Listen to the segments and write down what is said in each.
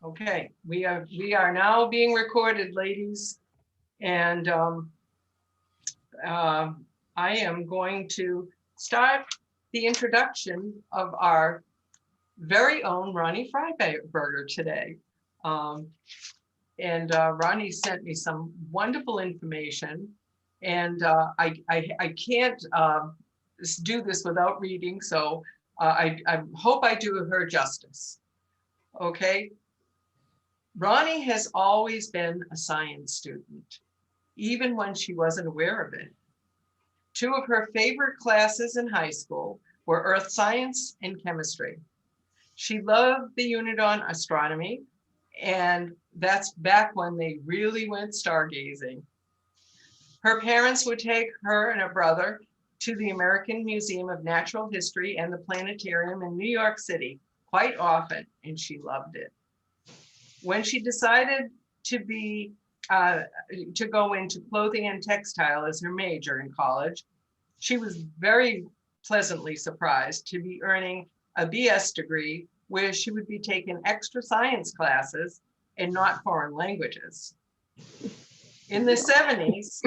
Okay, we are now being recorded, ladies, and I am going to start the introduction of our very own Ronni Freiberger today. Ronni sent me some wonderful information, and I can't do this without reading, so I hope I do her justice. Okay. Ronni has always been a science student, even when she wasn't aware of it. Two of her favorite classes in high school were earth science and chemistry. She loved the unit on astronomy, and that's back when they really went stargazing. Her parents would take her and her brother to the American Museum of Natural History and the planetarium in New York City quite often, and she loved it. When she decided to go into clothing and textile as her major in college, she was very pleasantly surprised to be earning a BS degree where she would be taking extra science classes and not foreign languages. In the 70s,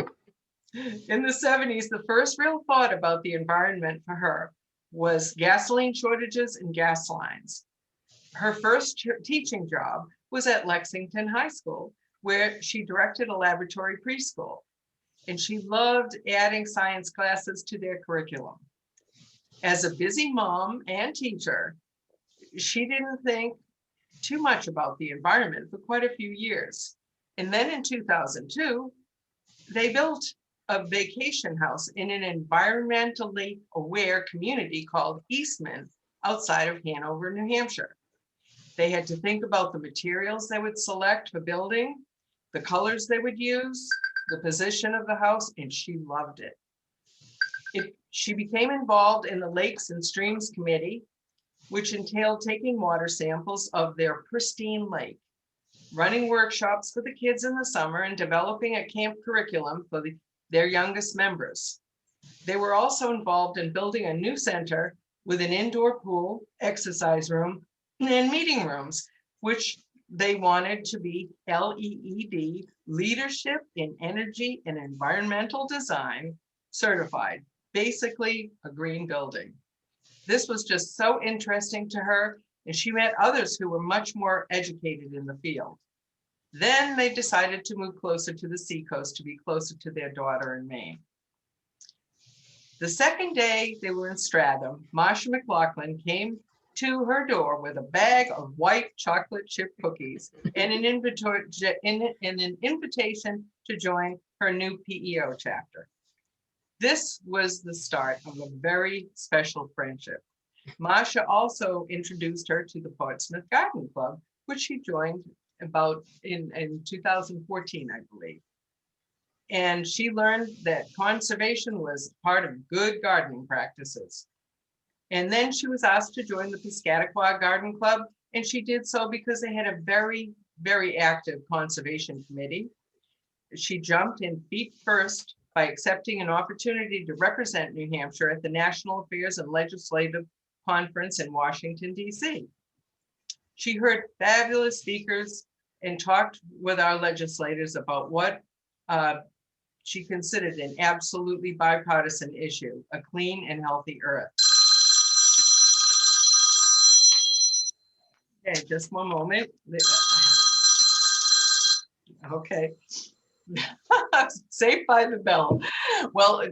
the first real thought about the environment for her was gasoline shortages and gas lines. Her first teaching job was at Lexington High School, where she directed a laboratory preschool, and she loved adding science classes to their curriculum. As a busy mom and teacher, she didn't think too much about the environment for quite a few years. And then in 2002, they built a vacation house in an environmentally aware community called Eastman outside of Hanover, New Hampshire. They had to think about the materials they would select for building, the colors they would use, the position of the house, and she loved it. She became involved in the Lakes and Streams Committee, which entailed taking water samples of their pristine lake, running workshops for the kids in the summer, and developing a camp curriculum for their youngest members. They were also involved in building a new center with an indoor pool, exercise room, and meeting rooms, which they wanted to be LEED, Leadership in Energy and Environmental Design certified, basically a green building. This was just so interesting to her, and she met others who were much more educated in the field. Then they decided to move closer to the Seacoast to be closer to their daughter in Maine. The second day they were in Stratham, Marsha McLaughlin came to her door with a bag of white chocolate chip cookies and an invitation to join her new PEO chapter. This was the start of a very special friendship. Marsha also introduced her to the Portsmouth Garden Club, which she joined about in 2014, I believe. And she learned that conservation was part of good gardening practices. And then she was asked to join the Piscataqua Garden Club, and she did so because they had a very, very active conservation committee. She jumped in feet first by accepting an opportunity to represent New Hampshire at the National Affairs and Legislative Conference in Washington, D.C. She heard fabulous speakers and talked with our legislators about what she considered an absolutely bipartisan issue, a clean and healthy earth. Okay, just one moment. Okay. Saved by the bell. Well,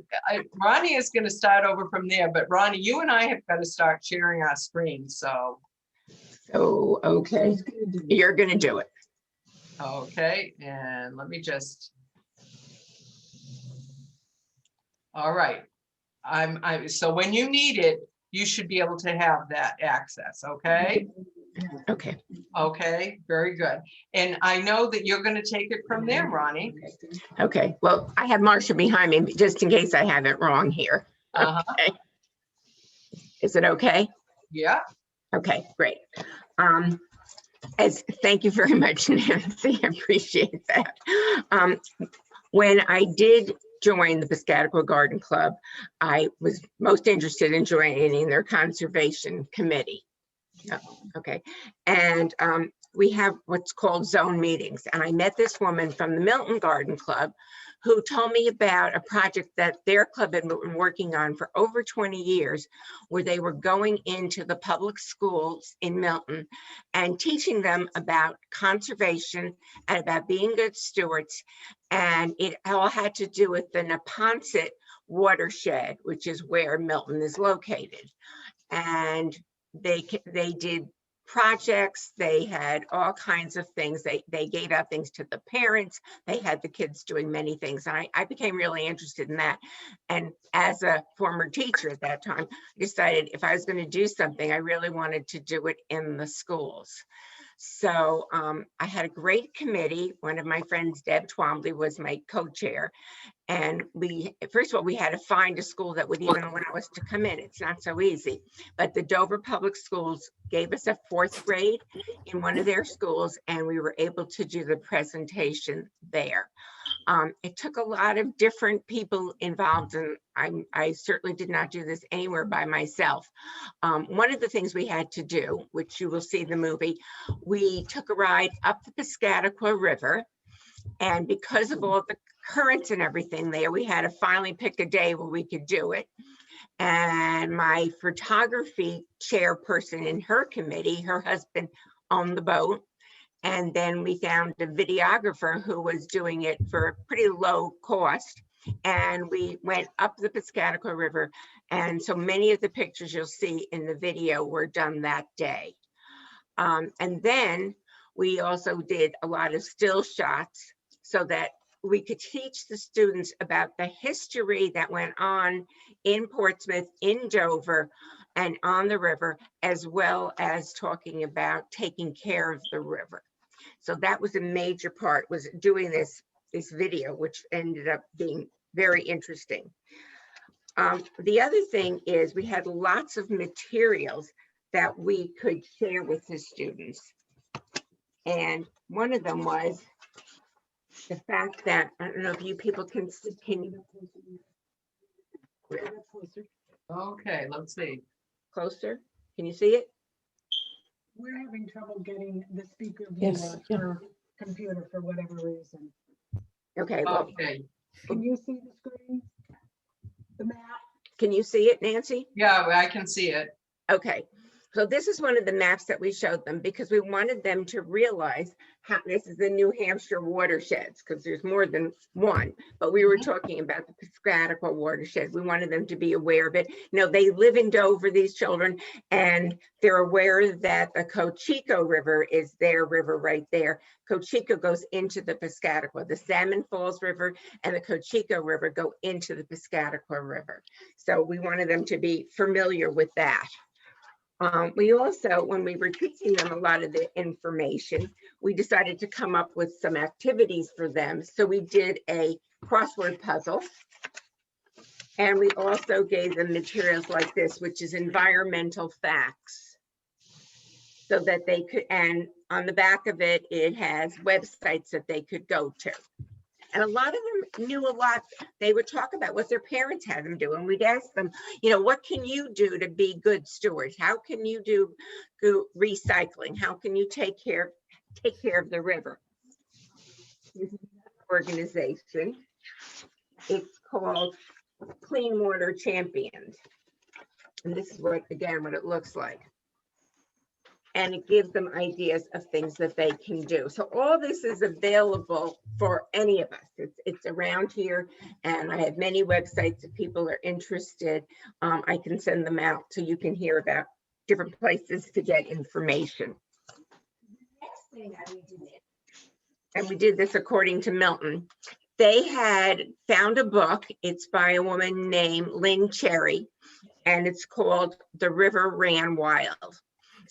Ronni is going to start over from there, but Ronni, you and I have got to start sharing our screen. So, okay, you're going to do it. Okay, and let me just. All right. So when you need it, you should be able to have that access. Okay. Okay. Okay, very good. And I know that you're going to take it from there, Ronni. Okay. Well, I have Marsha behind me just in case I have it wrong here. Okay. Is it okay? Yeah. Okay, great. Thank you very much, Nancy. I appreciate that. When I did join the Piscataqua Garden Club, I was most interested in joining their conservation committee. Okay, and we have what's called zone meetings. And I met this woman from the Milton Garden Club who told me about a project that their club had been working on for over 20 years, where they were going into the public schools in Milton and teaching them about conservation and about being good stewards. And it all had to do with the Neponset watershed, which is where Milton is located. And they did projects, they had all kinds of things. They gave out things to the parents. They had the kids doing many things. And I became really interested in that. And as a former teacher at that time, I decided if I was going to do something, I really wanted to do it in the schools. So I had a great committee. One of my friends, Deb Twombly, was my co-chair. And first of all, we had to find a school that would even allow us to come in. It's not so easy. But the Dover Public Schools gave us a 4th grade in one of their schools, and we were able to do the presentation there. It took a lot of different people involved, and I certainly did not do this anywhere by myself. One of the things we had to do, which you will see in the movie, we took a ride up the Piscataqua River. And because of all the currents and everything there, we had to finally pick a day where we could do it. And my photography chairperson in her committee, her husband owned the boat. And then we found a videographer who was doing it for a pretty low cost. And we went up the Piscataqua River. And so many of the pictures you'll see in the video were done that day. And then we also did a lot of still shots so that we could teach the students about the history that went on in Portsmouth, in Dover, and on the river, as well as talking about taking care of the river. So that was a major part, was doing this video, which ended up being very interesting. The other thing is we had lots of materials that we could share with the students. And one of them was the fact that, I don't know if you people can Okay, let's see. closer. Can you see it? We're having trouble getting the speaker via her computer for whatever reason. Okay, well, Okay, Can you see the screen? The map? can you see it, Nancy? yeah, I can see it. Okay, so this is one of the maps that we showed them because we wanted them to realize how this is the New Hampshire watersheds, because there's more than one, but we were talking about the Piscataqua watershed. We wanted them to be aware of it. You know, they live in Dover, these children, and they're aware that the Cocheco River is their river right there. Cocheco goes into the Piscataqua. The Salmon Falls River and the Cocheco River go into the Piscataqua River. So we wanted them to be familiar with that. We also, when we were teaching them a lot of the information, we decided to come up with some activities for them. So we did a crossword puzzle. And we also gave them materials like this, which is environmental facts. So that they could, and on the back of it, it has websites that they could go to. And a lot of them knew a lot. They would talk about what their parents had them do. And we'd ask them, you know, what can you do to be good stewards? How can you do recycling? How can you take care of the river? This is an organization. It's called Clean Water Champions. And this is what, again, what it looks like. And it gives them ideas of things that they can do. So all this is available for any of us. It's around here, and I have many websites if people are interested. I can send them out so you can hear about different places to get information. Next thing that we did, and we did this according to Milton, they had found a book. It's by a woman named Lynn Cherry, and it's called The River Ran Wild.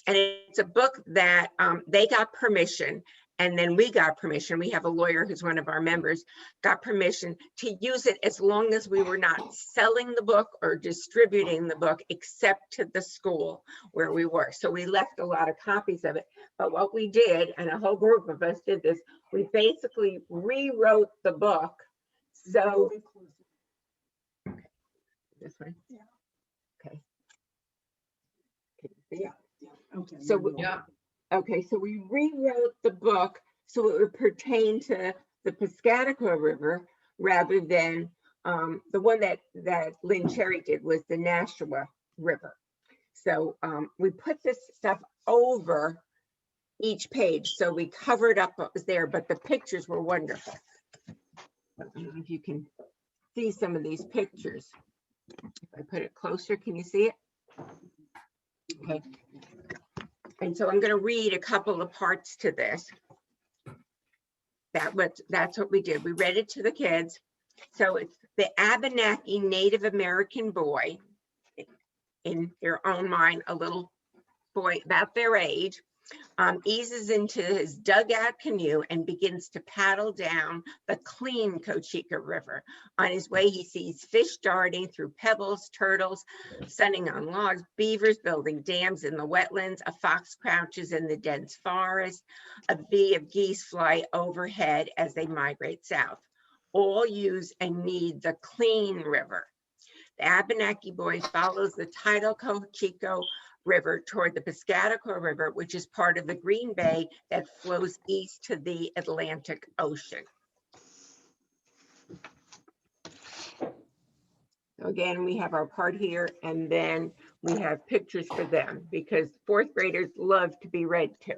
And it's a book that they got permission, and then we got permission. We have a lawyer who's one of our members, got permission to use it as long as we were not selling the book or distributing the book, except to the school where we were. So we left a lot of copies of it. But what we did, and a whole group of us did this, we basically rewrote the book. So, okay. This one? Yeah. Okay. Can you see it? Okay. So Yeah. Okay, so we rewrote the book so it would pertain to the Piscataqua River rather than the one that Lynn Cherry did was the Nashua River. So we put this stuff over each page, so we covered up what was there, but the pictures were wonderful. I don't know if you can see some of these pictures. If I put it closer, can you see it? Okay. And so I'm going to read a couple of parts to this. That's what we did. We read it to the kids. So it's the Abenaki Native American boy, in their own mind, a little boy about their age, eases into his dugout canoe and begins to paddle down the clean Cocheca River. On his way, he sees fish darting through pebbles, turtles sunning on logs, beavers building dams in the wetlands, a fox crouches in the dense forest, a bee of geese fly overhead as they migrate south. All use and need the clean river. The Abenaki boy follows the tidal Cocheca River toward the Piscataqua River, which is part of the Green Bay that flows east to the Atlantic Ocean. So again, we have our part here, and then we have pictures for them because fourth graders love to be read to.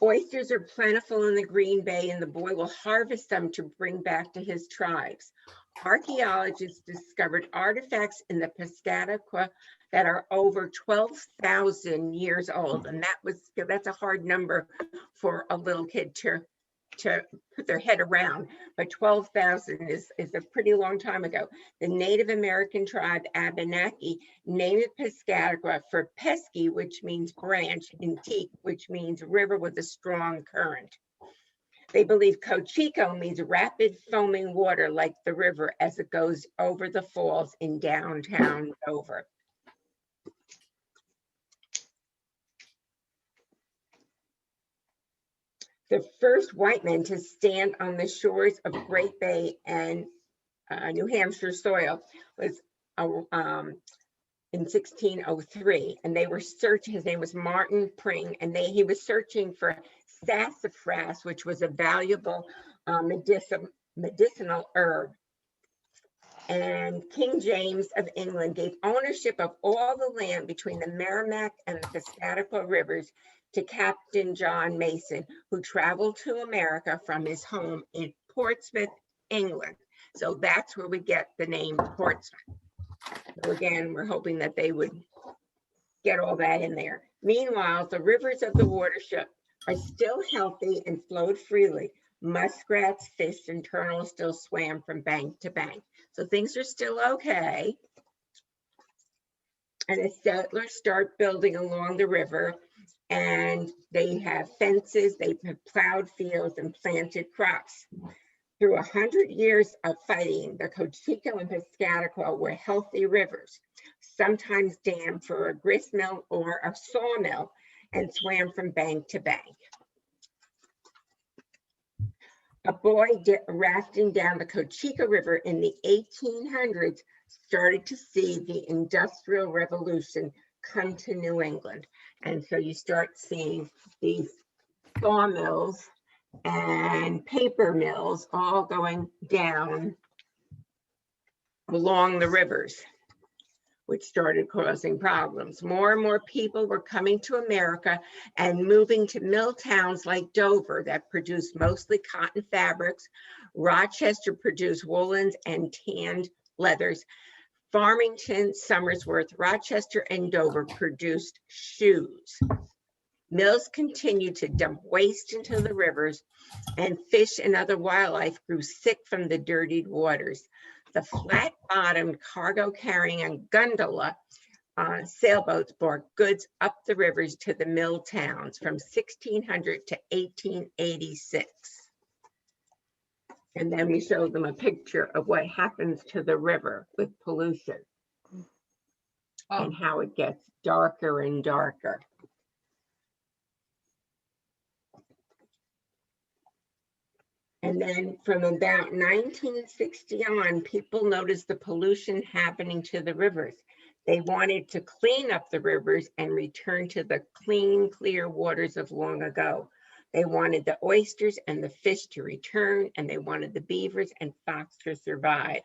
Oysters are plentiful in the Green Bay, and the boy will harvest them to bring back to his tribes. Archaeologists discovered artifacts in the Piscataqua that are over 12,000 years old, and that's a hard number for a little kid to put their head around, but 12,000 is a pretty long time ago. The Native American tribe Abenaki named it Piscataqua for pesky, which means branch, and teak, which means river with a strong current. They believe Cocheco means rapid foaming water like the river as it goes over the falls in downtown Dover. The first white men to stand on the shores of Great Bay and New Hampshire soil was in 1603, and they were searching. His name was Martin Pring, and he was searching for sassafras, which was a valuable medicinal herb. And King James of England gave ownership of all the land between the Merrimack and the Piscataqua rivers to Captain John Mason, who traveled to America from his home in Portsmouth, England. So that's where we get the name Portsmouth. So again, we're hoping that they would get all that in there. Meanwhile, the rivers of the watershed are still healthy and flowed freely. Muskrats, fish, and turtles still swam from bank to bank. So things are still okay. And the settlers start building along the river, and they have fences, they have plowed fields and planted crops. Through 100 years of fighting, the Cocheca and Piscataqua were healthy rivers, sometimes dammed for a grist mill or a sawmill, and swam from bank to bank. A boy rafting down the Cocheca River in the 1800s started to see the Industrial Revolution come to New England. And so you start seeing these sawmills and paper mills all going down along the rivers, which started causing problems. More and more people were coming to America and moving to mill towns like Dover that produced mostly cotton fabrics. Rochester produced woolens and tanned leathers. Farmington, Somersworth, Rochester, and Dover produced shoes. Mills continued to dump waste into the rivers, and fish and other wildlife grew sick from the dirtied waters. The flat-bottomed cargo-carrying gondola sailboats brought goods up the rivers to the mill towns from 1600 to 1886. And then we show them a picture of what happens to the river with pollution and how it gets darker and darker. And then from about 1960 on, people noticed the pollution happening to the rivers. They wanted to clean up the rivers and return to the clean, clear waters of long ago. They wanted the oysters and the fish to return, and they wanted the beavers and fox to survive.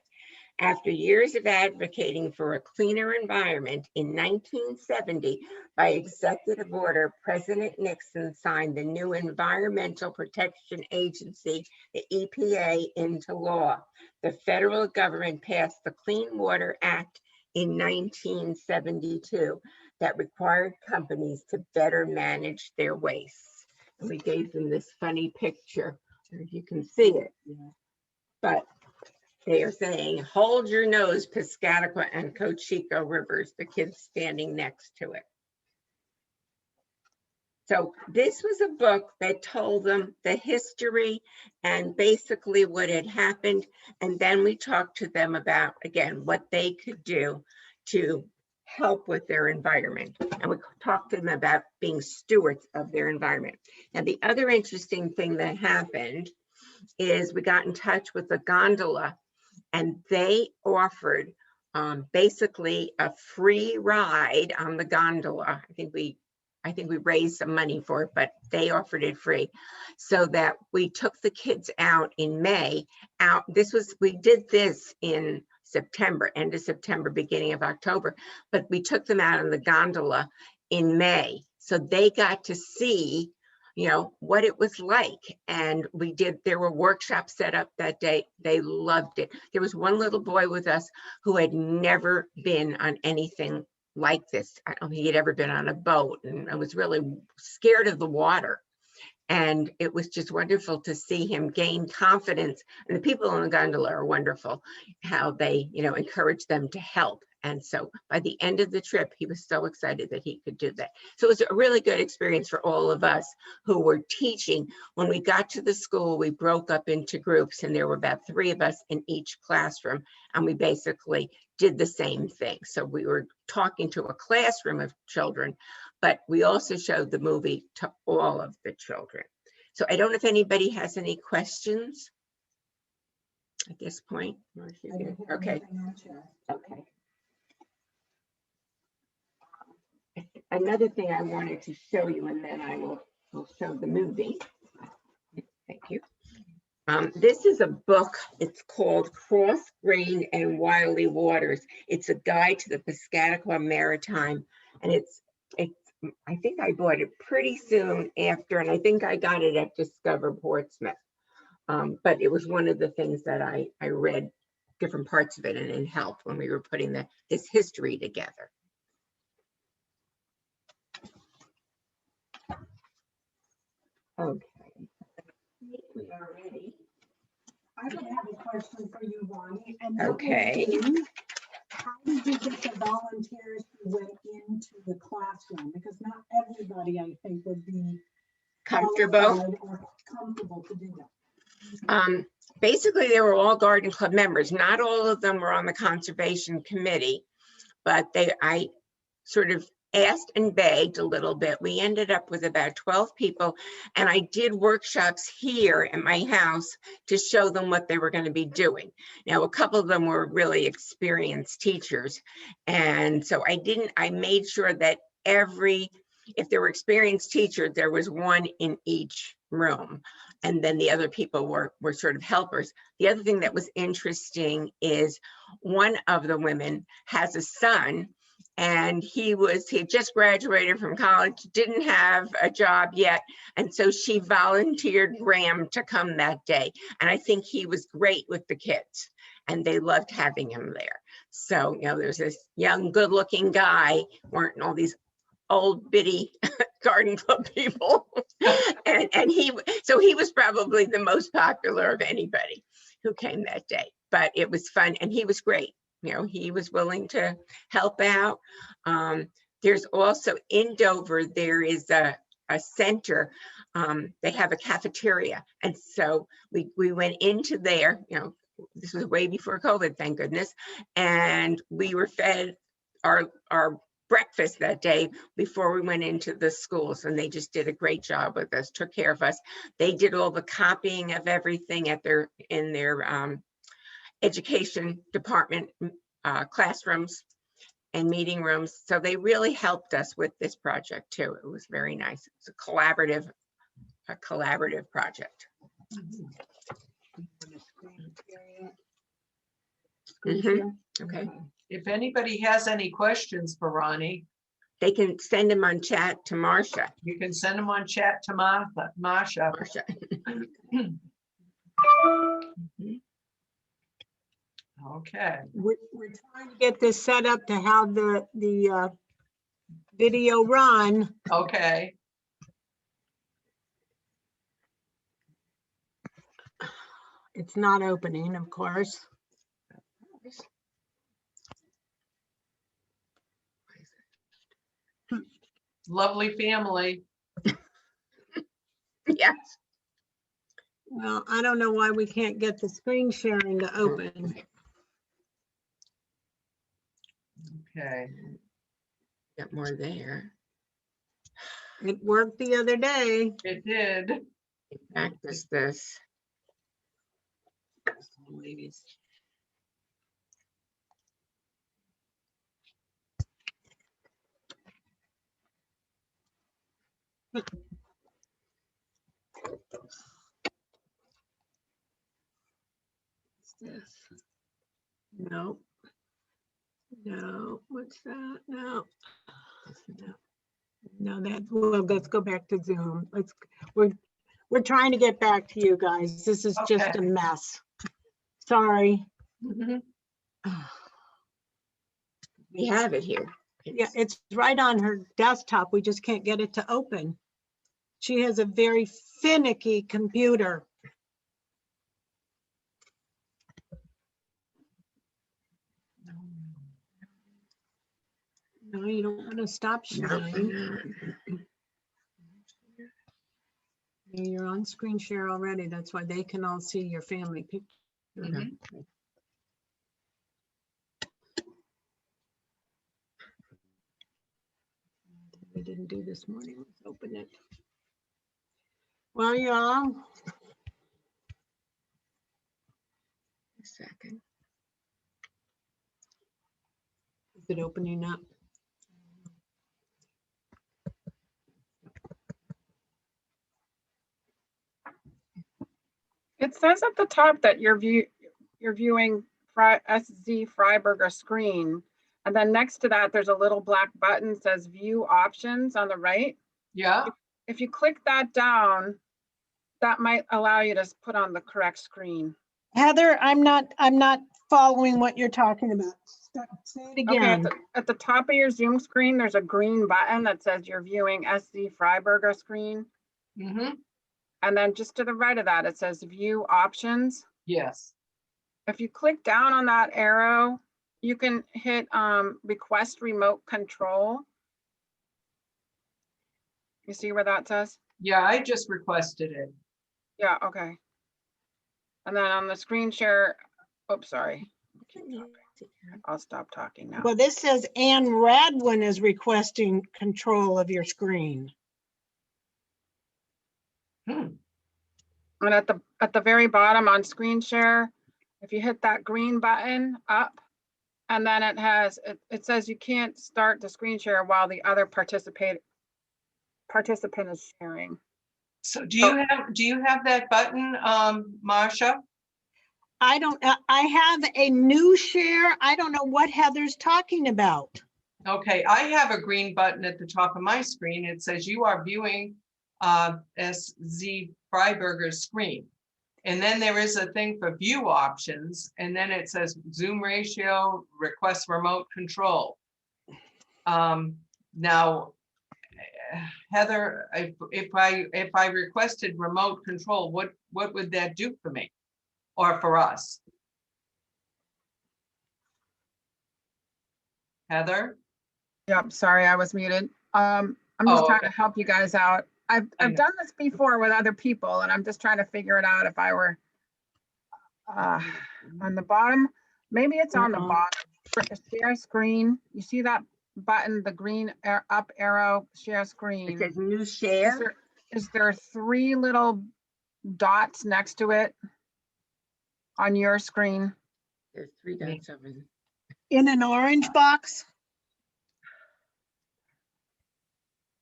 After years of advocating for a cleaner environment, in 1970, by executive order, President Nixon signed the new Environmental Protection Agency, the EPA, into law. The federal government passed the Clean Water Act in 1972 that required companies to better manage their wastes. And we gave them this funny picture, if you can see it. But they are saying, hold your nose, Piscataqua and Cocheco Rivers, the kids standing next to it. So this was a book that told them the history and basically what had happened. And then we talked to them about, again, what they could do to help with their environment. And we talked to them about being stewards of their environment. Now, the other interesting thing that happened is we got in touch with the gondola, and they offered basically a free ride on the gondola. I think we raised some money for it, but they offered it free, so that we took the kids out in May. We did this in September, end of September, beginning of October, but we took them out on the gondola in May, so they got to see, you know, what it was like. And there were workshops set up that day. They loved it. There was one little boy with us who had never been on anything like this. I don't think he had ever been on a boat, and I was really scared of the water. And it was just wonderful to see him gain confidence. And the people on the gondola are wonderful, how they, you know, encourage them to help. And so by the end of the trip, he was so excited that he could do that. So it was a really good experience for all of us who were teaching. When we got to the school, we broke up into groups, and there were about 3 of us in each classroom. And we basically did the same thing. So we were talking to a classroom of children, but we also showed the movie to all of the children. So I don't know if anybody has any questions at this point. Okay. Okay. Another thing I wanted to show you, and then I will show the movie. Thank you. This is a book. It's called Cross Grain and Wily Waters. It's a guide to the Piscataqua Maritime, and I think I bought it pretty soon after, and I think I got it at Discover Portsmouth. But it was one of the things that I read different parts of it, and it helped when we were putting this history together. Okay, we are ready. I would have a question for you, Ronni. And okay. How did you get the volunteers who went into the classroom? Because not everybody, I think, would be comfortable to do that. Basically, they were all garden club members. Not all of them were on the conservation committee, but I sort of asked and begged a little bit. We ended up with about 12 people, and I did workshops here at my house to show them what they were going to be doing. Now, a couple of them were really experienced teachers, and so I made sure that if there were experienced teachers, there was one in each room, and then the other people were sort of helpers. The other thing that was interesting is one of the women has a son, and he had just graduated from college, didn't have a job yet, and so she volunteered Graham to come that day. And I think he was great with the kids, and they loved having him there. So, you know, there's this young, good-looking guy, weren't all these old bitty garden club people, and he was probably the most popular of anybody who came that day. But it was fun, and he was great. You know, he was willing to help out. There's also in Dover, there is a center. They have a cafeteria. And so we went into there, you know, this was way before COVID, thank goodness. And we were fed our breakfast that day before we went into the schools, and they just did a great job with us, took care of us. They did all the copying of everything in their education department classrooms, and meeting rooms. So they really helped us with this project too. It was very nice. It's a collaborative project. Okay. If anybody has any questions for Ronni, They can send them on chat to Marcia. you can send them on chat to Marsha. Marcia. Okay. We're trying to get this set up to have the video run. Okay. It's not opening, of course. Lovely family. Yes. Well, I don't know why we can't get the screen sharing to open. Okay. Got more there. It worked the other day. It did. Practice this. Ladies. What's this? No. No, what's that? No. No, that, well, let's go back to Zoom. We're trying to get back to you guys. This is just Okay. a mess. Sorry. Mhm. We have it here. Yeah, it's right on her desktop. We just can't get it to open. She has a very finicky computer. No, you don't want to stop sharing. You're on screen share already. That's why they can all see your family picture. Mhm. We didn't do this morning. Let's open it. Well, y'all, A second. is it opening up? It says at the top that you're viewing SZ Freiberger screen. And then next to that, there's a little black button that says view options on the right. Yeah. If you click that down, that might allow you to put on the correct screen. Heather, I'm not following what you're talking about. Say it Okay, again. at the top of your Zoom screen, there's a green button that says you're viewing SZ Freiberger screen. Mm-hmm. And then just to the right of that, it says view options. Yes. If you click down on that arrow, you can hit request remote control. You see where that says? Yeah, I just requested it. Yeah, okay. And then on the screen share, oops, sorry. I'll stop talking now. Well, this says Ann Radwin is requesting control of your screen. Hmm. And at the very bottom on screen share, if you hit that green button up, and then it says you can't start the screen share while the other participant is sharing. So do you have that button, Marcia? I have a new share. I don't know what Heather's talking about. Okay, I have a green button at the top of my screen. It says you are viewing SZ Freiberger's screen. And then there is a thing for view options, and then it says Zoom ratio, request remote control. Now, Heather, if I requested remote control, what would that do for me or for us? Heather? Yep, sorry, I was muted. I'm just trying to help you guys out. I've done this before with other people, and I'm just trying to figure it out if I were on the bottom. Maybe it's on the bottom. Share screen. You see that button, the green up arrow, share screen. It says new share. Is there 3 little dots next to it on your screen? There's 3 dots over there. In an orange box?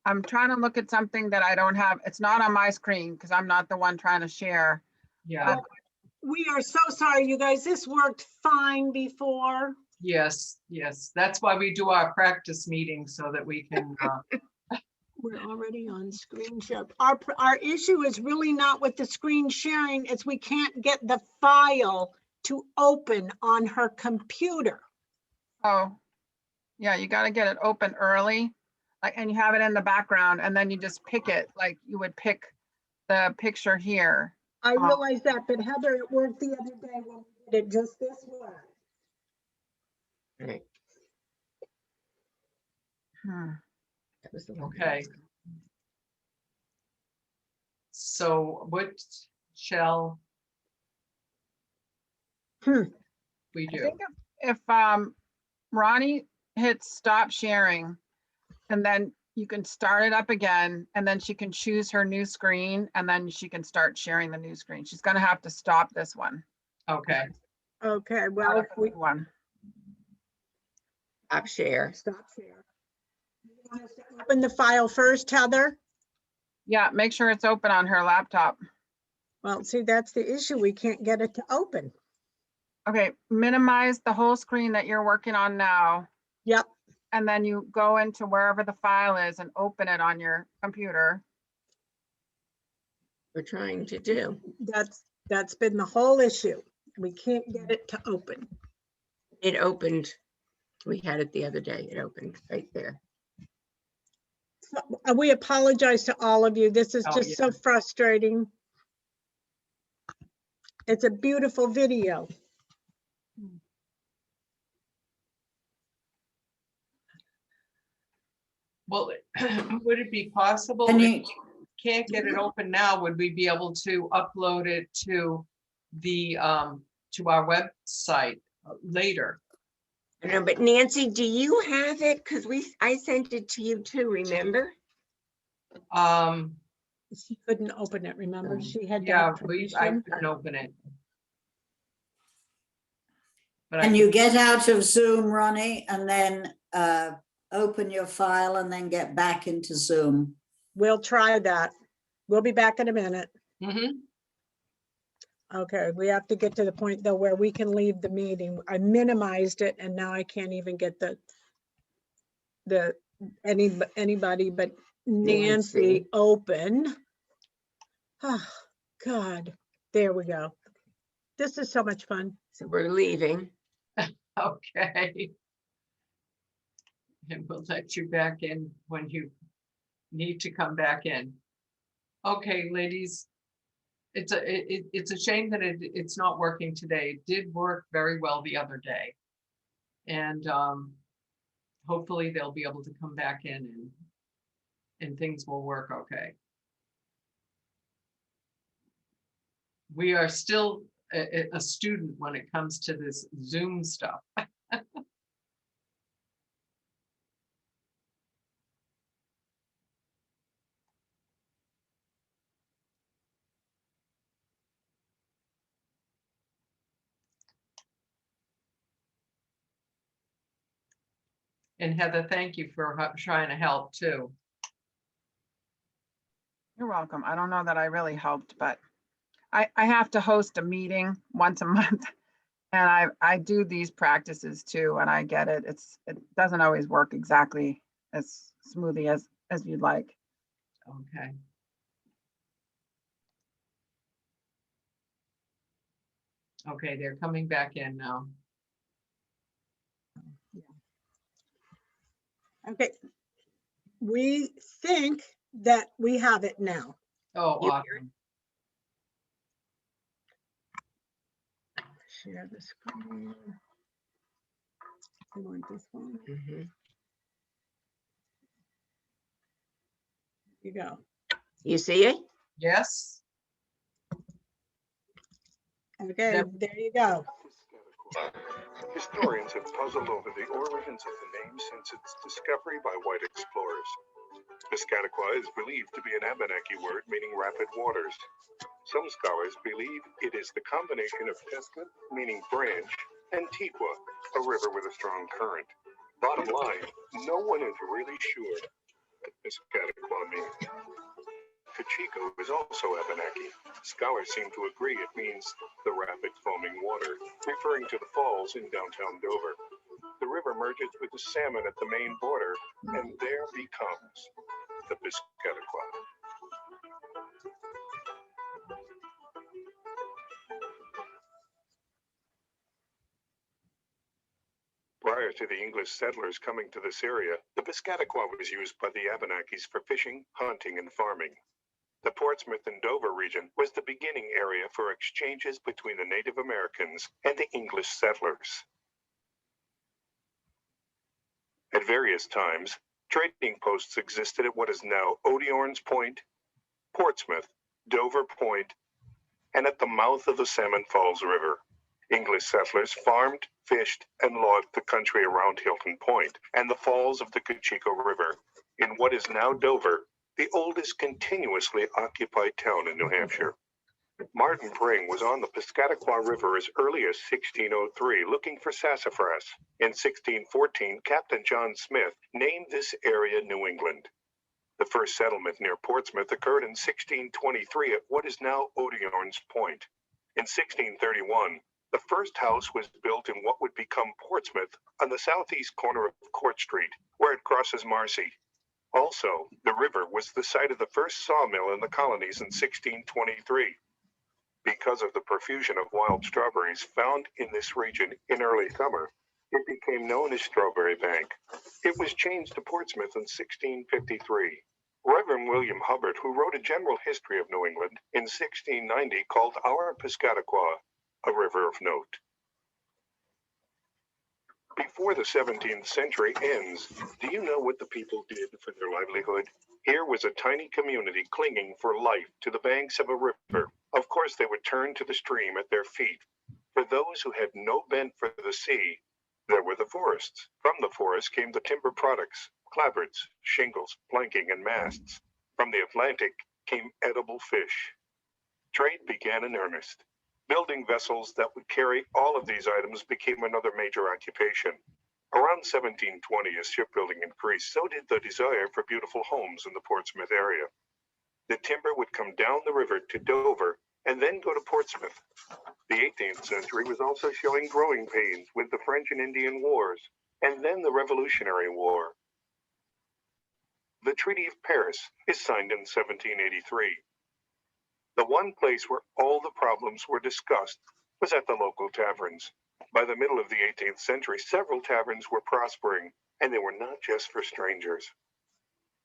I'm trying to look at something that I don't have. It's not on my screen because I'm not the one trying to share. Yeah, We are so sorry, you guys. This worked fine before. yes, yes. That's why we do our practice meetings so that we can, We're already on screen share. Our issue is really not with the screen sharing, it's we can't get the file to open on her computer. Oh, yeah, you got to get it open early, like, and you have it in the background, and then you just pick it like you would pick the picture here. I realize that, but Heather, it worked the other day when we did it just this way. Right, Hmm. that was the one. okay. So what shall Hmm. we I do? think if Ronnie hits stop sharing, and then you can start it up again, and then she can choose her new screen, and then she can start sharing the new screen. She's gonna have to stop this one. Okay, Okay, well, we One. Stop share. stop share. You want us to open the file first, Heather? Yeah, make sure it's open on her laptop. Well, see, that's the issue. We can't get it to open. Okay, minimize the whole screen that you're working on now. Yep. And then you go into wherever the file is and open it on your computer. We're trying to do. That's been the whole issue. We can't get it to open. It opened. We had it the other day. It opened right there. We apologize to all of you. This is Oh, just yeah. so frustrating. It's a beautiful video. well, would it be possible, And if you, we can't get it open now, would we be able to upload it to the, to our website later? I know, but Nancy, do you have it? Because I sent it to you too, remember? She couldn't open it, remember? She had to Yeah, have I permission. couldn't open it. But and you get out of Zoom, Ronnie, and then open your file and then get back into Zoom. We'll try that. We'll be back in a minute. Mhm. Okay, we have to get to the point though where we can leave the meeting. I minimized it and now I can't even get anybody but Nancy Nancy. open. Oh, God, there we go. This is so much fun. So we're leaving. Okay. And we'll let you back in when you need to come back in. Okay, ladies. It's a shame that it's not working today. It did work very well the other day. And hopefully they'll be able to come back in and things will work okay. We are still a student when it comes to this Zoom stuff. And Heather, thank you for trying to help too. You're welcome. I don't know that I really helped, but I have to host a meeting once a month. And I do these practices too, and I get it. It doesn't always work exactly as smoothly as you'd like. Okay. Okay, they're coming back in now. Okay. We think that we have it now. Oh, You awesome. Share the screen. I want this one. Mhm. You go. You see it? Yes. Okay, Yep. there you go. Historians have puzzled over the origins of the name since its discovery by white explorers. Piscataqua is believed to be an Abenaki word meaning rapid waters. Some scholars believe it is the combination of Piscat, meaning branch, and Tiqua, a river with a strong current. Bottom line, no one is really sure. the Piscataqua meaning. Cachico is also Abenaki. Scholars seem to agree it means the rapid foaming water, referring to the falls in downtown Dover. The river merges with the salmon at the main border, and there becomes the Piscataqua. Prior to the English settlers coming to this area, the Piscataqua was used by the Abenakis for fishing, hunting, and farming. The Portsmouth and Dover region was the beginning area for exchanges between the Native Americans and the English settlers. At various times, trading posts existed at what is now Odihorns Point, Portsmouth, Dover Point, and at the mouth of the Salmon Falls River. English settlers farmed, fished, and logged the country around Hilton Point and the falls of the Cachico River in what is now Dover, the oldest continuously occupied town in New Hampshire. Martin Pring was on the Piscataqua River as early as 1603 looking for sassafras. In 1614, Captain John Smith named this area New England. The first settlement near Portsmouth occurred in 1623 at what is now Odihorns Point. In 1631, the first house was built in what would become Portsmouth on the southeast corner of Court Street, where it crosses Marcy. Also, the river was the site of the first sawmill in the colonies in 1623. Because of the profusion of wild strawberries found in this region in early summer, it became known as Strawberry Bank. It was changed to Portsmouth in 1653. Reverend William Hubbard, who wrote a general history of New England in 1690, called our Piscataqua a river of note. Before the 17th century ends, do you know what the people did for their livelihood? Here was a tiny community clinging for life to the banks of a river. Of course, they would turn to the stream at their feet. For those who had no bent for the sea, there were the forests. From the forest came the timber products, clapboards, shingles, planking, and masts. From the Atlantic came edible fish. Trade began in earnest. Building vessels that would carry all of these items became another major occupation. Around 1720, as shipbuilding increased, so did the desire for beautiful homes in the Portsmouth area. The timber would come down the river to Dover and then go to Portsmouth. The 18th century was also showing growing pains with the French and Indian Wars, and then the Revolutionary War. The Treaty of Paris is signed in 1783. The one place where all the problems were discussed was at the local taverns. By the middle of the 18th century, several taverns were prospering, and they were not just for strangers.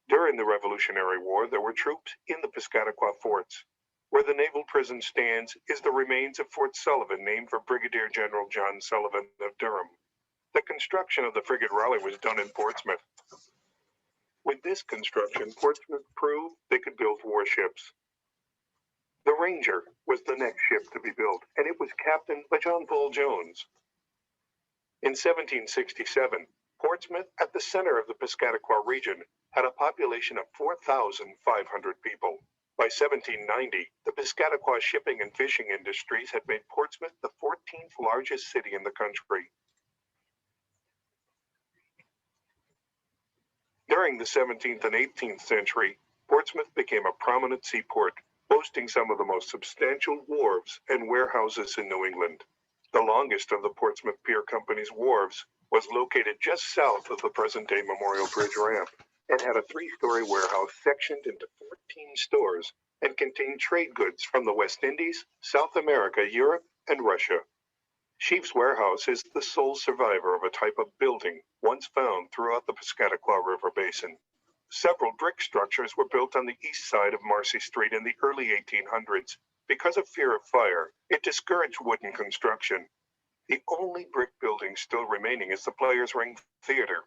During the Revolutionary War, there were troops in the Piscataqua forts. Where the naval prison stands is the remains of Fort Sullivan, named for Brigadier General John Sullivan of Durham. The construction of the frigate Raleigh was done in Portsmouth. With this construction, Portsmouth proved they could build warships. The Ranger was the next ship to be built, and it was captained by John Paul Jones. In 1767, Portsmouth, at the center of the Piscataqua region, had a population of 4,500 people. By 1790, the Piscataqua shipping and fishing industries had made Portsmouth the 14th largest city in the country. During the 17th and 18th century, Portsmouth became a prominent seaport, boasting some of the most substantial wharves and warehouses in New England. The longest of the Portsmouth Pier Company's wharves was located just south of the present-day Memorial Bridge ramp. It had a 3-story warehouse sectioned into 14 stores and contained trade goods from the West Indies, South America, Europe, and Russia. Sheaf's Warehouse is the sole survivor of a type of building once found throughout the Piscataqua River Basin. Several brick structures were built on the east side of Marcy Street in the early 1800s. Because of fear of fire, it discouraged wooden construction. The only brick building still remaining is the Players Ring Theater.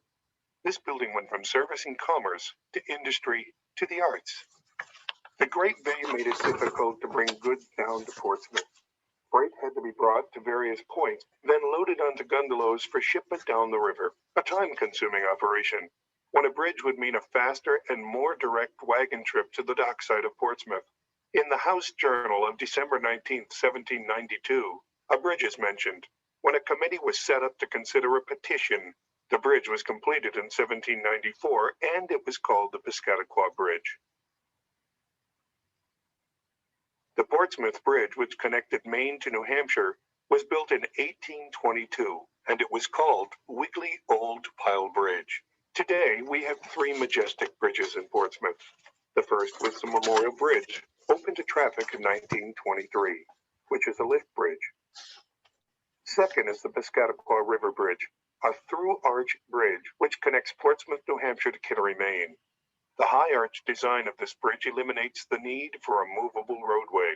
This building went from service and commerce to industry to the arts. The Great Bay made it difficult to bring goods down to Portsmouth. Freight had to be brought to various points, then loaded onto gondolas for shipment down the river, a time-consuming operation, when a bridge would mean a faster and more direct wagon trip to the dockside of Portsmouth. In the House Journal of December 19, 1792, a bridge is mentioned, when a committee was set up to consider a petition The bridge was completed in 1794 and it was called the Piscataqua Bridge. The Portsmouth Bridge, which connected Maine to New Hampshire, was built in 1822 and it was called Wiggly Old Pile Bridge. Today, we have three majestic bridges in Portsmouth. The first was the Memorial Bridge, opened to traffic in 1923, which is a lift bridge. Second is the Piscataqua River Bridge, a through-arch bridge which connects Portsmouth, New Hampshire to Kittery, Maine. The high arch design of this bridge eliminates the need for a movable roadway.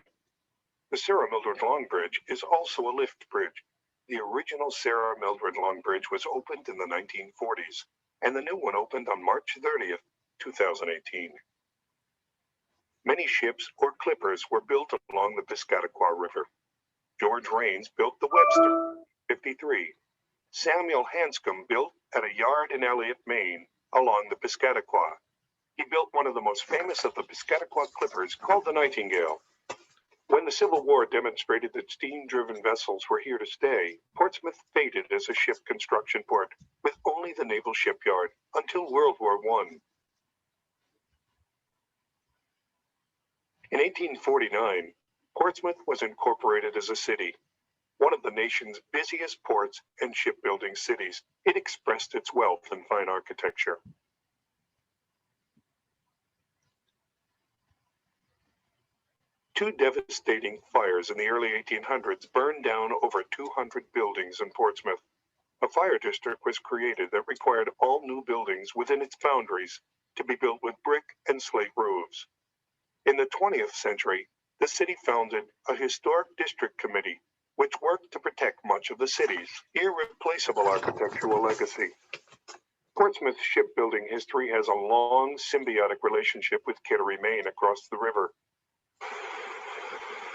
The Sarah Mildred Long Bridge is also a lift bridge. The original Sarah Mildred Long Bridge was opened in the 1940s, and the new one opened on March 30th, 2018. Many ships or clippers were built along the Piscataqua River. George Raines built the Webster, 53. Samuel Hanscom built at a yard in Elliott, Maine, along the Piscataqua. He built one of the most famous of the Piscataqua clippers called the Nightingale. When the Civil War demonstrated that steam-driven vessels were here to stay, Portsmouth faded as a ship construction port, with only the naval shipyard until World War I. In 1849, Portsmouth was incorporated as a city, one of the nation's busiest ports and shipbuilding cities. It expressed its wealth in fine architecture. Two devastating fires in the early 1800s burned down over 200 buildings in Portsmouth. A fire district was created that required all new buildings within its boundaries to be built with brick and slate roofs. In the 20th century, the city founded a historic district committee which worked to protect much of the city's irreplaceable architectural legacy. Portsmouth's shipbuilding history has a long symbiotic relationship with Kittery, Maine across the river.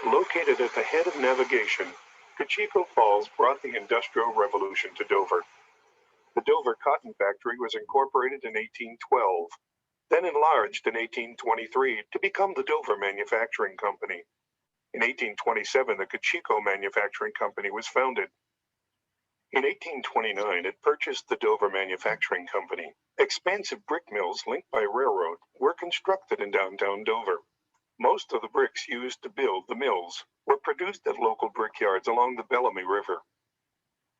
Located at the head of navigation, Cocheco Falls brought the Industrial Revolution to Dover. The Dover Cotton Factory was incorporated in 1812, then enlarged in 1823 to become the Dover Manufacturing Company. In 1827, the Cocheco Manufacturing Company was founded. In 1829, it purchased the Dover Manufacturing Company. Expansive brick mills linked by railroad were constructed in downtown Dover. Most of the bricks used to build the mills were produced at local brickyards along the Bellamy River.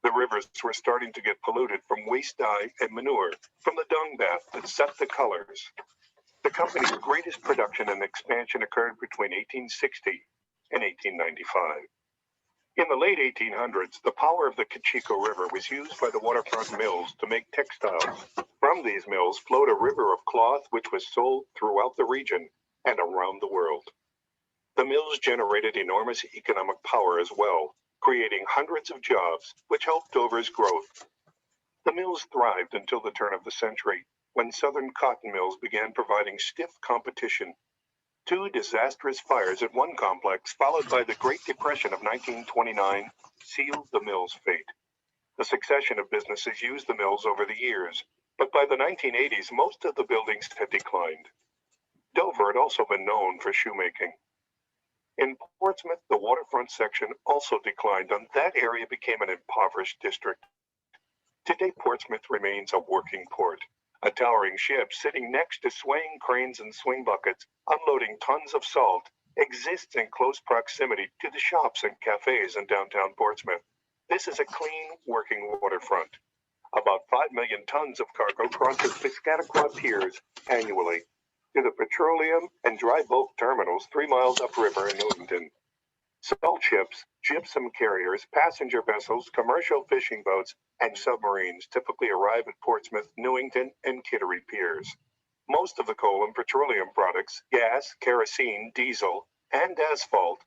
The rivers were starting to get polluted from waste dye and manure from the dung bath that set the colors. The company's greatest production and expansion occurred between 1860 and 1895. In the late 1800s, the power of the Cocheco River was used by the waterfront mills to make textiles. From these mills flowed a river of cloth which was sold throughout the region and around the world. The mills generated enormous economic power as well, creating hundreds of jobs, which helped Dover's growth. The mills thrived until the turn of the century, when southern cotton mills began providing stiff competition. Two disastrous fires at one complex, followed by the Great Depression of 1929, sealed the mill's fate. A succession of businesses used the mills over the years, but by the 1980s, most of the buildings had declined. Dover had also been known for shoemaking. In Portsmouth, the waterfront section also declined, and that area became an impoverished district. Today, Portsmouth remains a working port, a towering ship sitting next to swaying cranes and swing buckets, unloading tons of salt, exists in close proximity to the shops and cafes in downtown Portsmouth. This is a clean, working waterfront. About 5 million tons of cargo crosses Piscataqua piers annually to the petroleum and dry bulk terminals 3 miles upriver in Newington. Salt ships, gypsum carriers, passenger vessels, commercial fishing boats, and submarines typically arrive at Portsmouth, Newington, and Kittery piers. Most of the coal and petroleum products, gas, kerosene, diesel, and asphalt,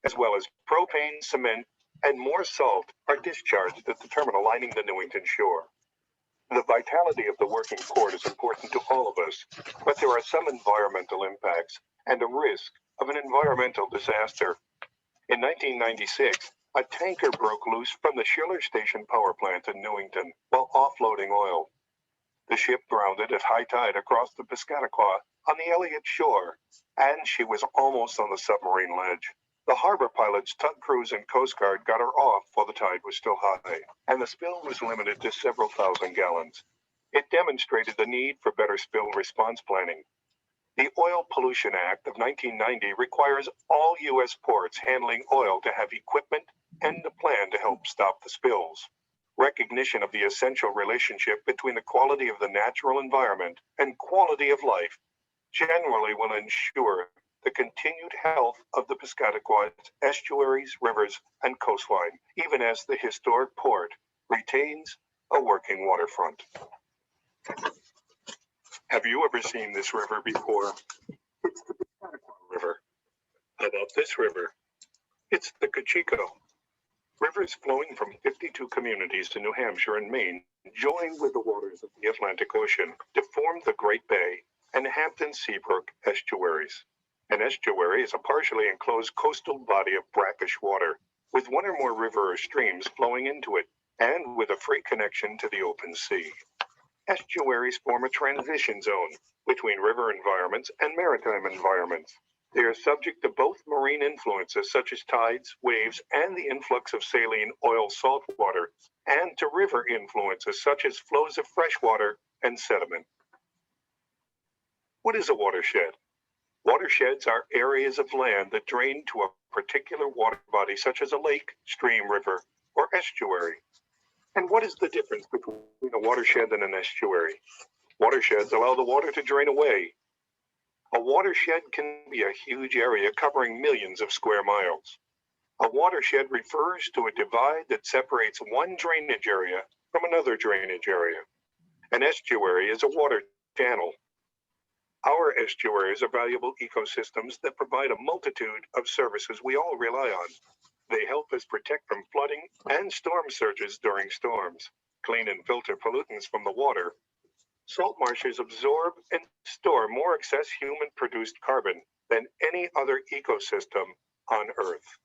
as well as propane, cement, and more salt, are discharged at the terminal lining the Newington shore. The vitality of the working port is important to all of us, but there are some environmental impacts and a risk of an environmental disaster. In 1996, a tanker broke loose from the Schiller Station power plant in Newington while offloading oil. The ship grounded at high tide across the Piscataqua on the Elliott shore, and she was almost on the submarine ledge. The harbor pilots, tug crews, and Coast Guard got her off while the tide was still high, and the spill was limited to several thousand gallons. It demonstrated the need for better spill response planning. The Oil Pollution Act of 1990 requires all U.S. ports handling oil to have equipment and a plan to help stop the spills. Recognition of the essential relationship between the quality of the natural environment and quality of life generally will ensure the continued health of the Piscataqua estuaries, rivers, and coastline, even as the historic port retains a working waterfront. Have you ever seen this river before? It's the Piscataqua River. How about this river? It's the Seacoast. Rivers flowing from 52 communities in New Hampshire and Maine join with the waters of the Atlantic Ocean to form the Great Bay and Hampton Seabrook estuaries. An estuary is a partially enclosed coastal body of brackish water with one or more river or streams flowing into it and with a free connection to the open sea. Estuaries form a transition zone between river environments and maritime environments. They are subject to both marine influences such as tides, waves, and the influx of saline oil salt water, and to river influences such as flows of fresh water and sediment. What is a watershed? Watersheds are areas of land that drain to a particular water body such as a lake, stream, river, or estuary. And what is the difference between a watershed and an estuary? Watersheds allow the water to drain away. A watershed can be a huge area covering millions of square miles. A watershed refers to a divide that separates one drainage area from another drainage area. An estuary is a water channel. Our estuaries are valuable ecosystems that provide a multitude of services we all rely on. They help us protect from flooding and storm surges during storms, clean and filter pollutants from the water. Salt marshes absorb and store more excess human-produced carbon than any other ecosystem on Earth.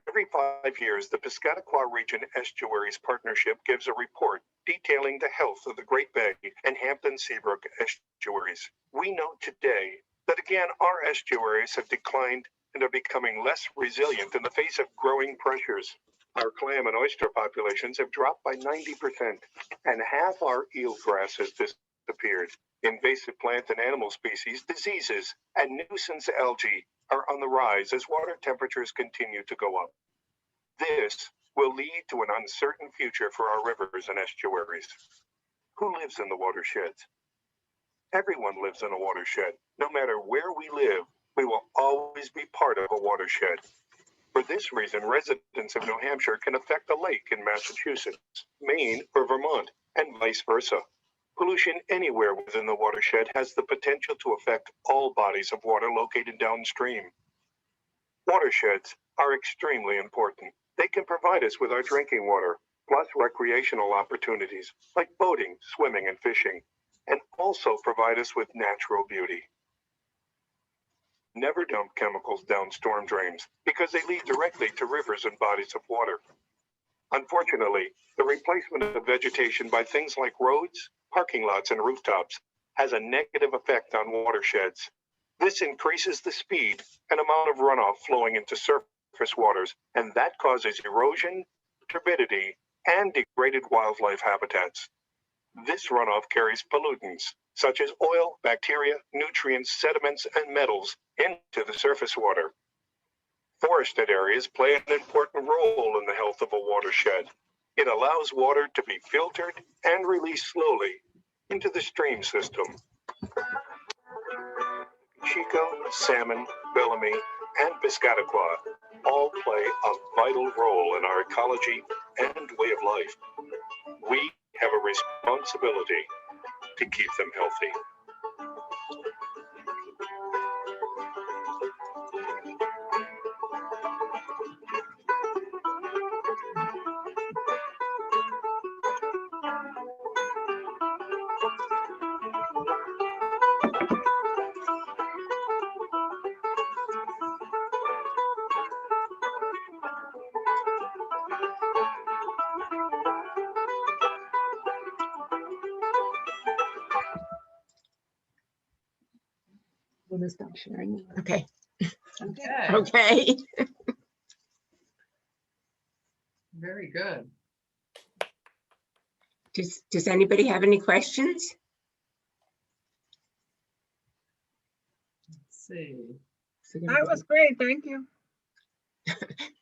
Every 5 years, the Piscataqua Region Estuaries Partnership gives a report detailing the health of the Great Bay and Hampton Seabrook estuaries. We note today that again, our estuaries have declined and are becoming less resilient in the face of growing pressures. Our clam and oyster populations have dropped by 90%, and half our eelgrass has disappeared. Invasive plant and animal species, diseases, and nuisance algae are on the rise as water temperatures continue to go up. This will lead to an uncertain future for our rivers and estuaries. Who lives in the watersheds? Everyone lives in a watershed. No matter where we live, we will always be part of a watershed. For this reason, residents of New Hampshire can affect a lake in Massachusetts, Maine, or Vermont, and vice versa. Pollution anywhere within the watershed has the potential to affect all bodies of water located downstream. Watersheds are extremely important. They can provide us with our drinking water, plus recreational opportunities like boating, swimming, and fishing, and also provide us with natural beauty. Never dump chemicals down storm drains because they lead directly to rivers and bodies of water. Unfortunately, the replacement of vegetation by things like roads, parking lots, and rooftops has a negative effect on watersheds. This increases the speed and amount of runoff flowing into surface waters, and that causes erosion, turbidity, and degraded wildlife habitats. This runoff carries pollutants such as oil, bacteria, nutrients, sediments, and metals into the surface water. Forested areas play an important role in the health of a watershed. It allows water to be filtered and released slowly into the stream system. Chico, salmon, bellamy, and Piscataqua all play a vital role in our ecology and way of life. We have a responsibility to keep them healthy. I'm gonna stop sharing. Okay. Okay. Okay. Very good. Does anybody have any questions? Let's see. That was great. Thank you.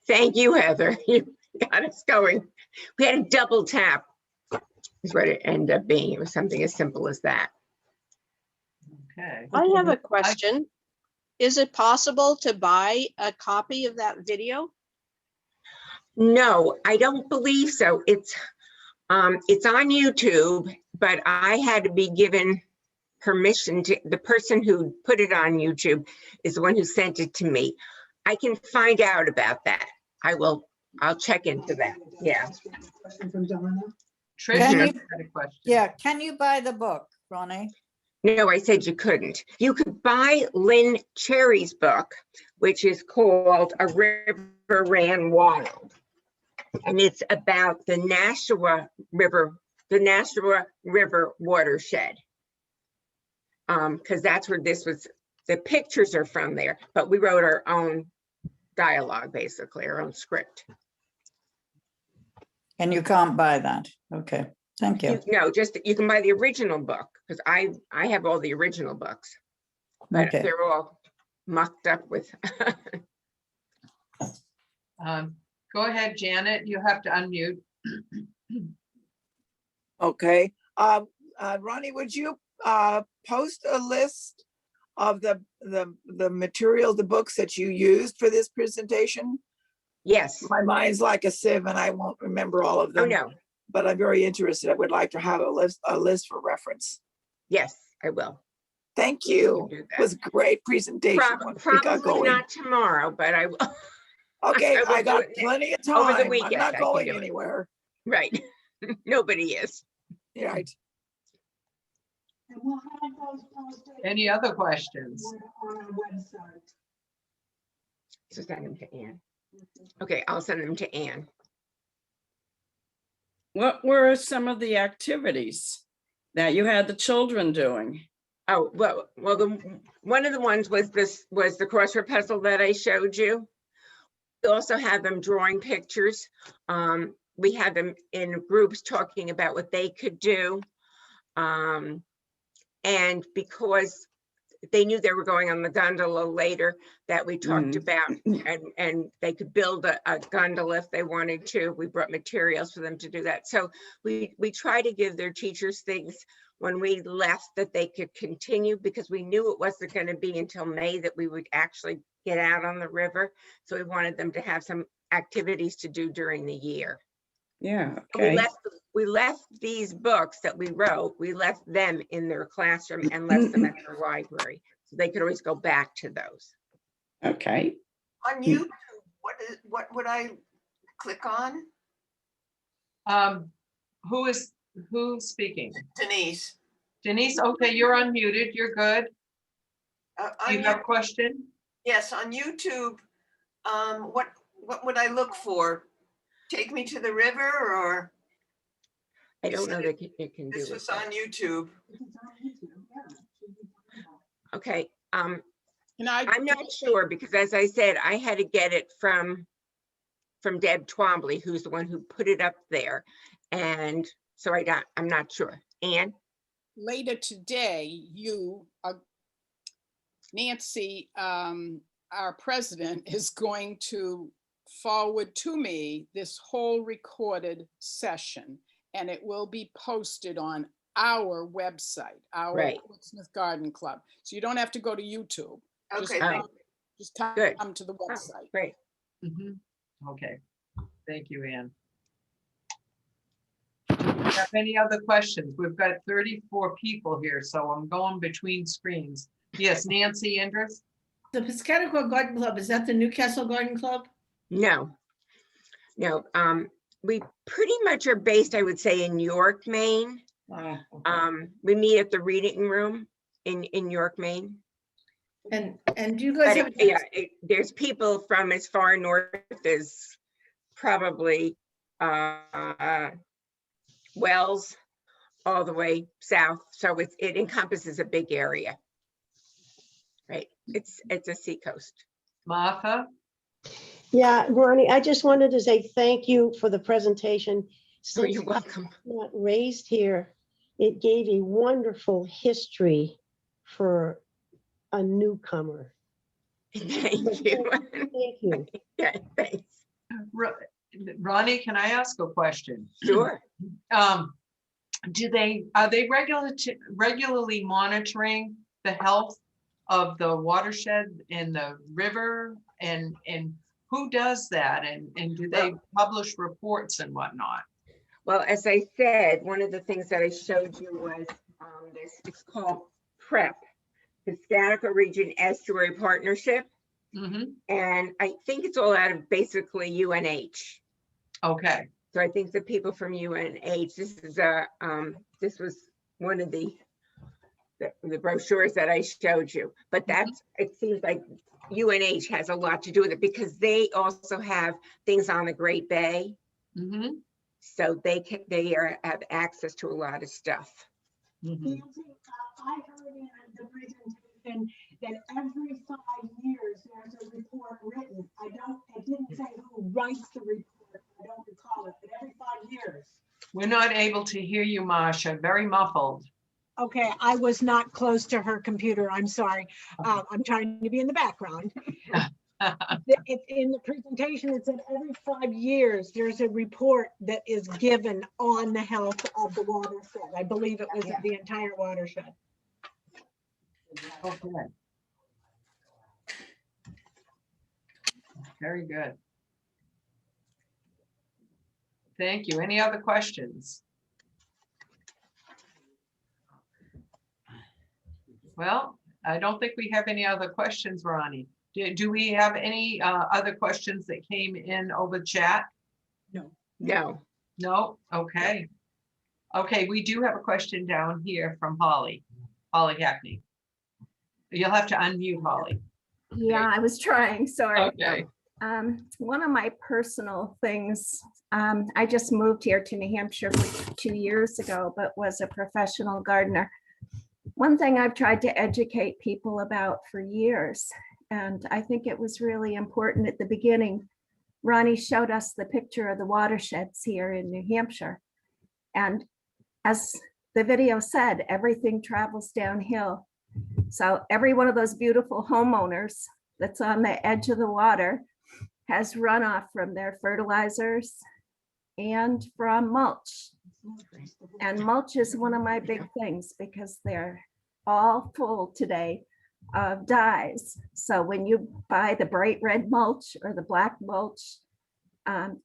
Thank you, Heather. You got us going. We had a double tap is what it ended up being. It was something as simple as that. Okay. I have a question. Is it possible to buy a copy of that video? No, I don't believe so. It's on YouTube, but I had to be given permission to, the person who put it on YouTube is the one who sent it to me. I can find out about that. I'll check into that. Yeah. Trish Can had you- a question. Yeah, can you buy the book, Ronnie? No, I said you couldn't. You could buy Lynn Cherry's book, which is called A River Ran Wild. And it's about the Nashua River watershed. Because that's where this was, the pictures are from there, but we wrote our own dialogue, basically, our own script. And you can't buy that. Okay, thank you. No, just you can buy the original book because I have all the original books, but Okay. they're all mucked up with. Go ahead, Janet. You have to unmute. Okay, Ronnie, would you post a list of the material, the books that you used for this presentation? Yes. My mind's like a sieve and I won't remember all of Oh, them, no. but I'm very interested. I would like to have a list for reference. Yes, I will. Thank You you. can do It that. was a great presentation. once we got Probably going. not tomorrow, but I will. Okay, I will I do got it plenty of over the time. weekend, I'm I not can going do it. anywhere. Right. Nobody is. Right. Any other questions? So send them to Ann. Okay, I'll send them to Ann. What were some of the activities that you had the children doing? Oh, well, one of the ones was the crossword puzzle that I showed you. We also have them drawing pictures. We had them in groups talking about what they could do. And because they knew they were going on the gondola later, that we talked about, and they could build a gondola if they wanted to. We brought materials for them to do that. So we try to give their teachers things when we left that they could continue, because we knew it wasn't going to be until May that we would actually get out on the river. So we wanted them to have some activities to do during the year. Yeah, okay. We left these books that we wrote, we left them in their classroom and left them at their library. So they could always go back to those. Okay. On YouTube, what would I click on? Who's speaking? Denise. Denise, okay, you're unmuted. You're good. Do you have a question? Yes, on YouTube, what would I look for? Take me to the river, or I don't know that it can do this it. was on YouTube? Okay, Can I? I'm not sure, because as I said, I had to get it from Deb Twombly, who's the one who put it up there. And so I'm not sure. Ann? Later today, Nancy, our president, is going to forward to me this whole recorded session, and it will be posted on our website, our Right. Portsmouth Garden Club. So you don't have to go to YouTube. Okay, Just Good. come to the website. Great. Okay, thank you, Ann. Have any other questions? We've got 34 people here, so I'm going between screens. Yes, Nancy Andrus? The Piscataqua Garden Club, is that the Newcastle Garden Club? No. We pretty much are based, I would say, in York, Maine. We meet at the reading room in York, Maine. And do you guys have? There's people from as far north as probably Wells, all the way south. So it encompasses a big area. Right. It's a seacoast. Martha? Yeah, Ronnie, I just wanted to say thank you for the presentation. Oh, Since you're welcome. not raised here, it gave a wonderful history for a newcomer. Thank you. Thank you. Yeah, thanks. Ronnie, can I ask a question? Sure. Are they regularly monitoring the health of the watershed in the river, and who does that, and do they publish reports and whatnot? Well, as I said, one of the things that I showed you was this, it's called PREP, Piscataqua Region Estuary Partnership. And I think it's all out of basically UNH. Okay. So I think the people from UNH, this was one of the brochures that I showed you, but that's, it seems like UNH has a lot to do with it because they also have things on the Great Bay. So they have access to a lot of stuff. I heard in the presentation that every 5 years there's a report written. It didn't say who writes the report. I don't recall it, but every 5 years. We're not able to hear you, Masha. Very muffled. Okay, I was not close to her computer. I'm sorry. I'm trying to be in the background. In the presentation, it said every 5 years, there's a report that is given on the health of the watershed. I believe it was the entire watershed. Okay. Very good. Thank you. Any other questions? Well, I don't think we have any other questions, Ronnie. Do we have any other questions that came in over chat? No. No. No? Okay. Okay, we do have a question down here from Holly Hackney. You'll have to unmute, Holly. Yeah, I was trying, sorry. Okay. One of my personal things, I just moved here to New Hampshire 2 years ago, but was a professional gardener. One thing I've tried to educate people about for years, and I think it was really important at the beginning, Ronnie showed us the picture of the watersheds here in New Hampshire. And as the video said, everything travels downhill. So every one of those beautiful homeowners that's on the edge of the water has runoff from their fertilizers and from mulch. And mulch is one of my big things because they're all full today of dyes. So when you buy the bright red mulch or the black mulch,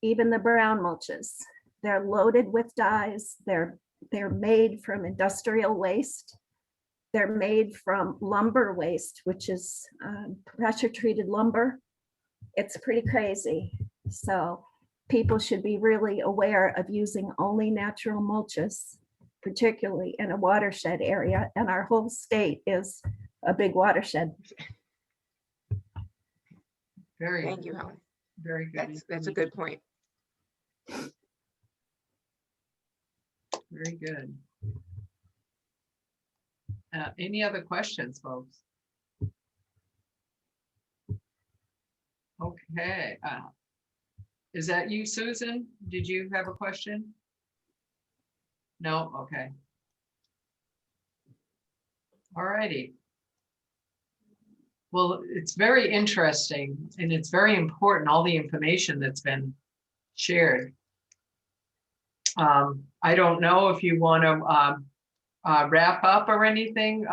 even the brown mulches, they're loaded with dyes. They're made from industrial waste. They're made from lumber waste, which is pressure treated lumber. It's pretty crazy. So people should be really aware of using only natural mulches, particularly in a watershed area. And our whole state is a big watershed. Thank you, Helen. Very good. That's a good point. Very good. Any other questions, folks? Okay. Is that you, Susan? Did you have a question? No? Okay. All righty. Well, it's very interesting and it's very important, all the information that's been shared. I don't know if you want to wrap up or anything.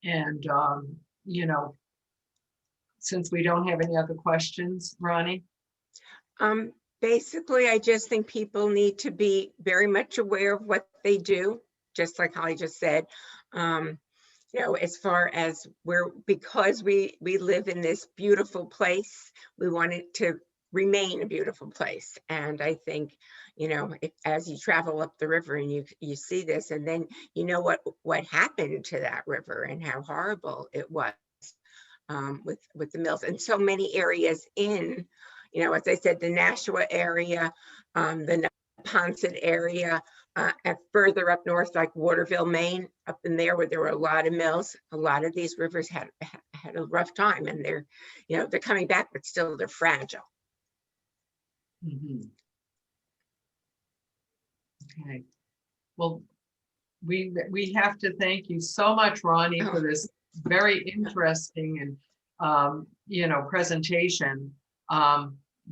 You know, since we don't have any other questions, Ronnie? Basically, I just think people need to be very much aware of what they do, just like Holly just said. You know, as far as because we live in this beautiful place, we want it to remain a beautiful place. And I think, you know, as you travel up the river and you see this, and then you know what happened to that river and how horrible it was with the mills, and so many areas in, you know, as I said, the Nashua area, the Neponset area, further up north, like Waterville, Maine, up in there where there were a lot of mills, a lot of these rivers had a rough time, and they're, you know, they're coming back, but still they're fragile. Mhm. Okay. Well, we have to thank you so much, Ronni, for this very interesting and you know, presentation.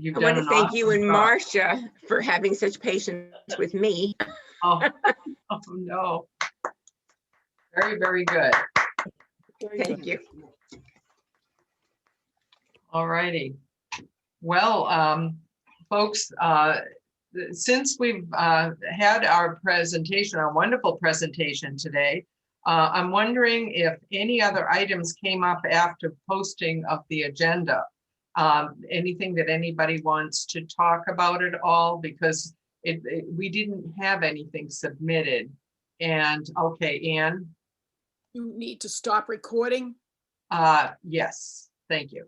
You've I done want to an thank you awesome and job. Marcia for having such patience with me. Oh, oh no. Very, very good. Thank you. All righty. Well, folks, since we've had our presentation, our wonderful presentation today, I'm wondering if any other items came up after posting of the agenda. Anything that anybody wants to talk about at all, because we didn't have anything submitted. And okay, Anne? You need to stop recording. Yes, thank you.